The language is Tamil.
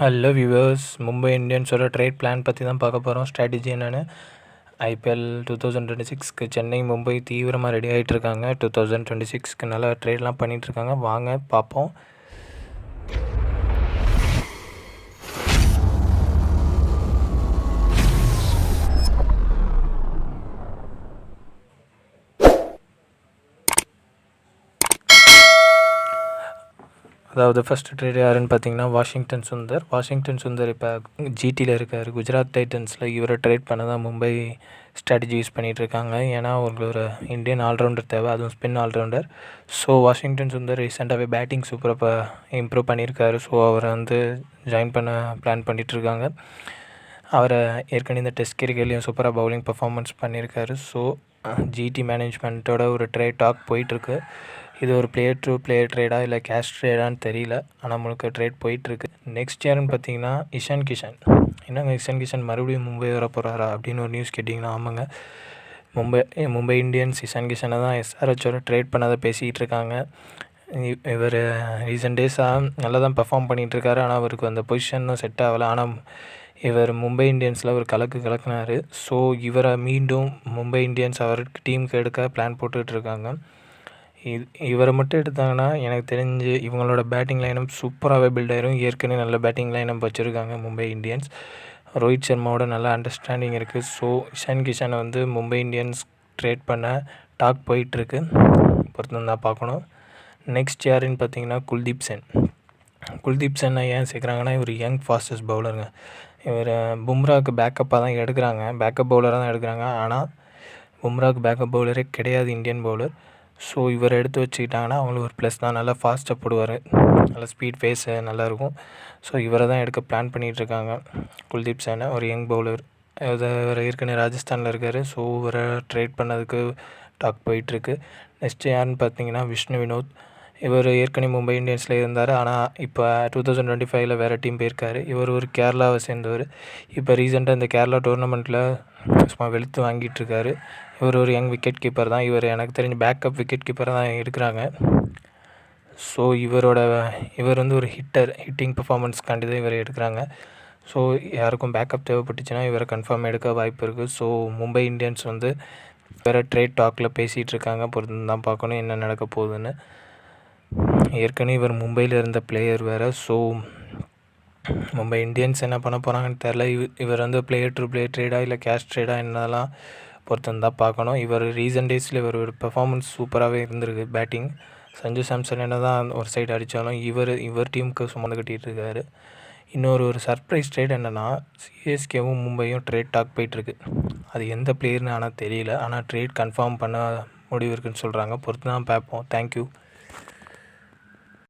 ஹலோ வியூவர்ஸ், மும்பை இந்தியன்ஸோட ட்ரேட் பிளான் பற்றி தான் பார்க்க போகிறோம். ஸ்ட்ராட்டஜி என்னென்னு ஐபிஎல் 2026க்கு சென்னை மும்பை தீவிரமாக ரெடி ஆகிட்டு இருக்காங்க. 2026க்கு நல்லா ட்ரேட்லாம் பண்ணிகிட்ருக்காங்க. வாங்க பார்ப்போம். அதாவது ஃபஸ்ட்டு ட்ரேட் யாருன்னு பார்த்தீங்கன்னா வாஷிங்டன் சுந்தர் இப்போ ஜிடியில் இருக்கார். குஜராத் டைட்டன்ஸில் இவரை ட்ரேட் பண்ண தான் மும்பை ஸ்ட்ராட்டஜி யூஸ் பண்ணிகிட்ருக்காங்க. ஏன்னா அவங்களுக்கு ஒரு இந்தியன் ஆல்ரவுண்டர் தேவை, அதுவும் spin allrounder. So Washington Sundar ரீசெண்டாகவே பேட்டிங் சூப்பராக இம்ப்ரூவ் பண்ணியிருக்காரு. ஸோ அவரை ஜாயின் பண்ண பிளான் பண்ணிகிட்ருக்காங்க. அவரை ஏற்கனவே இந்த டெஸ்ட் கிரிக்கெட்லேயும் சூப்பராக பவுலிங் பர்ஃபார்மன்ஸ் பண்ணியிருக்காரு. ஸோ ஜிடி மேனேஜ்மெண்ட்டோட ஒரு ட்ரேட் போயிட்டுருக்கு. இது ஒரு பிளேயர் டு பிளேயர் ட்ரேடாக இல்லை கேஷ் ட்ரேடான்னு தெரியல, ஆனால் முழுக்க ட்ரேட் போயிட்டுருக்கு. நெக்ஸ்ட் யாருன்னு பார்த்தீங்கன்னா இஷான் கிஷன். என்னங்க இஷான் கிஷன் மறுபடியும் மும்பை வர போகிறாரா அப்படின்னு ஒரு நியூஸ் கேட்டிங்கன்னா, ஆமாங்க, மும்பை இந்தியன்ஸ் இஷான் கிஷனை தான் எஸ்ஆர்ஹெச்சோட ட்ரேட் பண்ணதை பேசிகிட்டு இருக்காங்க. இவர் ரீசெண்ட் டேஸாக நல்லா தான் பெர்ஃபார்ம் பண்ணிகிட்ருக்காரு. ஆனால் அவருக்கு அந்த பொசிஷனும் செட் ஆகலை. ஆனால் இவர் மும்பை இந்தியன்ஸில் ஒரு கலக்குனார். ஸோ இவரை மீண்டும் மும்பை இந்தியன்ஸ் அவருக்கு டீமுக்கு எடுக்க பிளான் போட்டுட்ருக்காங்க. இவரை மட்டும் எடுத்தாங்கன்னா எனக்கு தெரிஞ்சு இவங்களோட பேட்டிங் லைனப் சூப்பராகவே பில்ட் ஆயிரும். ஏற்கனவே நல்ல பேட்டிங் லைனப் வச்சுருக்காங்க மும்பை இந்தியன்ஸ். ரோஹித் சர்மாவோட நல்ல அண்டர்ஸ்டாண்டிங் இருக்குது. ஸோ இஷான் கிஷனை மும்பை இந்தியன்ஸ் ட்ரேட் பண்ண டாக் போயிட்டுருக்கு. பொறுத்து தான் பார்க்கணும். நெக்ஸ்ட் யாருன்னு பார்த்தீங்கன்னா குல்தீப் சென்னை ஏன் சேர்க்குறாங்கன்னா, இவர் யங் ஃபாஸ்டஸ்ட் பவுலருங்க. இவர் பும்ராவுக்கு பேக்கப்பாக தான் எடுக்கிறாங்க, பேக்கப் பவுலராக தான் எடுக்கிறாங்க. ஆனால் பும்ராவுக்கு பேக்கப் பவுலரே கிடையாது, இந்தியன் பவுலர். ஸோ இவர் எடுத்து வச்சுக்கிட்டாங்கன்னா அவங்களுக்கு ஒரு ப்ளஸ் தான். நல்லா ஃபாஸ்ட்டாக போடுவார், நல்லா ஸ்பீட் ஃபேஸு நல்லாயிருக்கும். ஸோ இவரை தான் எடுக்க பிளான் பண்ணிகிட்ருக்காங்க. குல்தீப் சேனை ஒரு யங் பவுலர். இவர் ஏற்கனவே ராஜஸ்தானில் இருக்கார். ஸோ இவரை ட்ரேட் பண்ணதுக்கு டாக் போயிட்டுருக்கு. நெக்ஸ்ட்டு யாருன்னு பார்த்தீங்கன்னா விஷ்ணு வினோத். இவர் ஏற்கனவே மும்பை இந்தியன்ஸில் இருந்தார். ஆனால் இப்போ 2025 வேறு டீம் போயிருக்காரு. இவர் ஒரு கேரளாவை சேர்ந்தவர். இப்போ ரீசெண்டாக இந்த கேரளா டோர்னமெண்ட்டில் சும்மா வெளுத்து வாங்கிட்டுருக்காரு. இவர் ஒரு யங் விக்கெட் கீப்பர் தான். இவர் எனக்கு தெரிஞ்ச பேக்கப் விக்கெட் கீப்பராக தான் எடுக்கிறாங்க. ஸோ இவர் ஒரு ஹிட்டிங் பர்ஃபார்மன்ஸ்க்காண்டி தான் இவர் எடுக்கிறாங்க. ஸோ யாருக்கும் பேக்கப் தேவைப்பட்டுச்சுன்னா இவரை கன்ஃபார்ம் எடுக்க வாய்ப்பு இருக்குது. ஸோ மும்பை இந்தியன்ஸ் வேறு ட்ரேட் டாக்கில் பேசிகிட்டு இருக்காங்க. பொறுத்து தான் பார்க்கணும் என்ன நடக்க போகுதுன்னு. ஏற்கனவே இவர் மும்பையில் இருந்த பிளேயர் வேறு. ஸோ மும்பை இந்தியன்ஸ் என்ன பண்ண போகிறாங்கன்னு தெரில. இவர் பிளேயர் டு பிளேயர் ட்ரேடாக இல்லை கேஷ் ட்ரேடாக என்னெல்லாம் பொறுத்து தான் பார்க்கணும். இவர் ரீசெண்ட் டேஸில் இவர் ஒரு பெர்ஃபார்மன்ஸ் சூப்பராகவே இருந்திருக்கு. பேட்டிங் சஞ்சு சாம்சன் என்ன தான் ஒரு சைடு அடித்தாலும் இவர் டீமுக்கு சுமந்து கட்டிகிட்டு இருக்காரு. இன்னொரு சர்ப்ரைஸ் ட்ரேட் என்னென்னா, சிஎஸ்கேவும் மும்பையும் ட்ரேட் டாக் போயிட்டுருக்கு. அது எந்த பிளேயர்னு ஆனால் தெரியல. ஆனால் ட்ரேட் கன்ஃபார்ம் பண்ண முடிவு இருக்குன்னு சொல்கிறாங்க. பொறுத்து தான் பார்ப்போம். தேங்க்யூ.